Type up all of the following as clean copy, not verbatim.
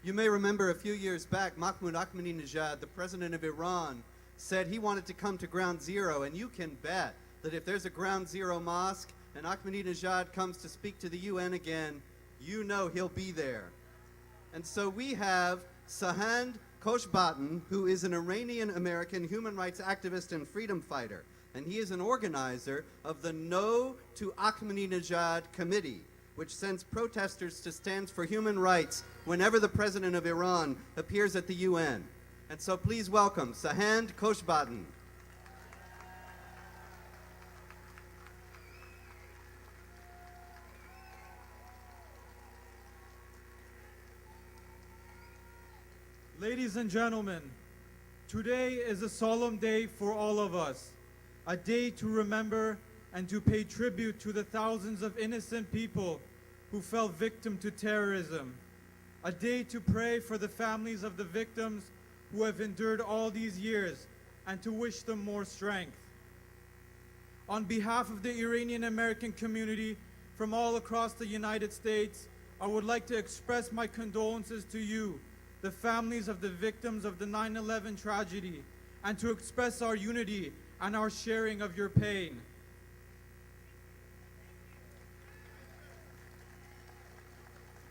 You may remember a few years back, Mahmoud Ahmadinejad, the president of Iran, said he wanted to come to Ground Zero, and you can bet that if there's a Ground Zero mosque and Ahmadinejad comes to speak to the UN again, you know he'll be there. And so we have Sahand Khoshbaten, who is an Iranian-American human rights activist and freedom fighter, and he is an organizer of the No to Ahmadinejad Committee, which sends protesters to stands for human rights whenever the president of Iran appears at the UN. And so please welcome Sahand Khoshbaten. Ladies and gentlemen, today is a solemn day for all of us, a day to remember and to pay tribute to the thousands of innocent people who fell victim to terrorism, a day to pray for the families of the victims who have endured all these years and to wish them more strength. On behalf of the Iranian American community from all across the United States, I would like to express my condolences to you, the families of the victims of the 9/11 tragedy, and to express our unity and our sharing of your pain.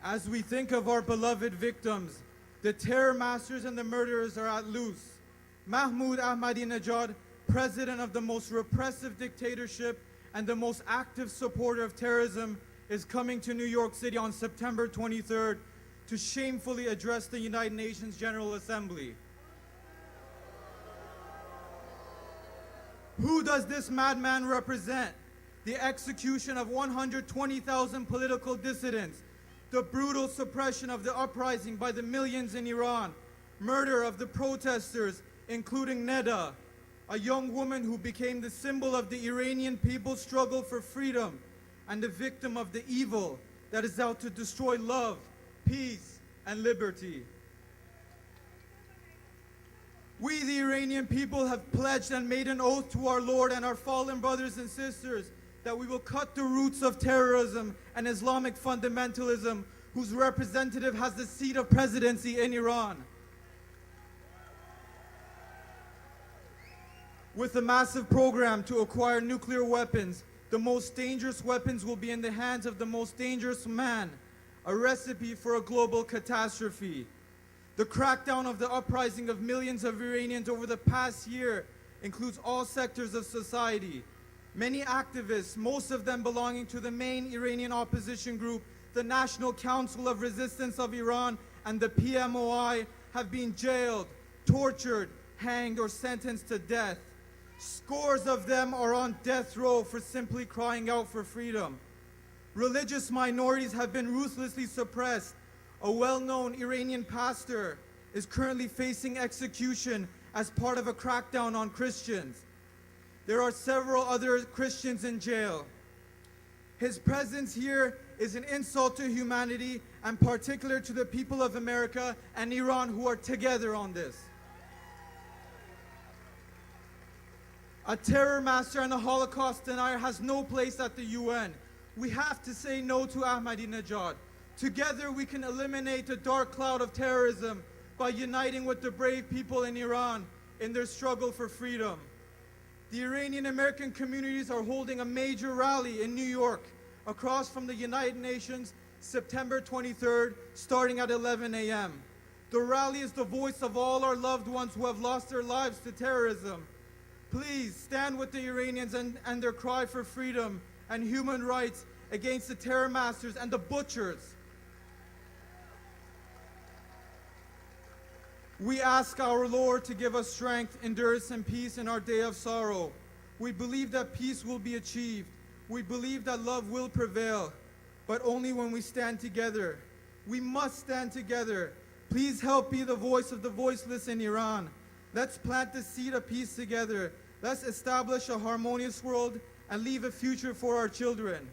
As we think of our beloved victims, the terror masters and the murderers are at loose. Mahmoud Ahmadinejad, president of the most repressive dictatorship and the most active supporter of terrorism, is coming to New York City on September 23rd to shamefully address the United Nations General Assembly. Who does this madman represent? The execution of 120,000 political dissidents, the brutal suppression of the uprising by the millions in Iran, murder of the protesters, including Neda, a young woman who became the symbol of the Iranian people's struggle for freedom, and the victim of the evil that is out to destroy love, peace, and liberty. We, the Iranian people, have pledged and made an oath to our Lord and our fallen brothers and sisters that we will cut the roots of terrorism and Islamic fundamentalism, whose representative has the seat of presidency in Iran. With a massive program to acquire nuclear weapons, the most dangerous weapons will be in the hands of the most dangerous man, a recipe for a global catastrophe. The crackdown of the uprising of millions of Iranians over the past year includes all sectors of society. Many activists, most of them belonging to the main Iranian opposition group, the National Council of Resistance of Iran, and the PMOI, have been jailed, tortured, hanged, or sentenced to death. Scores of them are on death row for simply crying out for freedom. Religious minorities have been ruthlessly suppressed. A well-known Iranian pastor is currently facing execution as part of a crackdown on Christians. There are several other Christians in jail. His presence here is an insult to humanity, and particular to the people of America and Iran who are together on this. A terror master and a Holocaust denier has no place at the UN. We have to say no to Ahmadinejad. Together we can eliminate the dark cloud of terrorism by uniting with the brave people in Iran in their struggle for freedom. The Iranian American communities are holding a major rally in New York across from the United Nations, September 23rd, starting at 11 a.m. The rally is the voice of all our loved ones who have lost their lives to terrorism. Please stand with the Iranians and their cry for freedom and human rights against the terror masters and the butchers. We ask our Lord to give us strength, endurance, and peace in our day of sorrow. We believe that peace will be achieved. We believe that love will prevail, but only when we stand together. We must stand together. Please help be the voice of the voiceless in Iran. Let's plant the seed of peace together. Let's establish a harmonious world and leave a future for our children.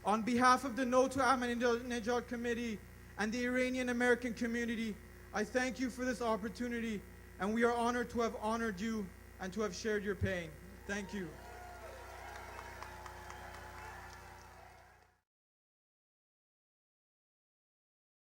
On behalf of the No to Ahmadinejad Committee and the Iranian American community, I thank you for this opportunity, and we are honored to have honored you and to have shared your pain. Thank you.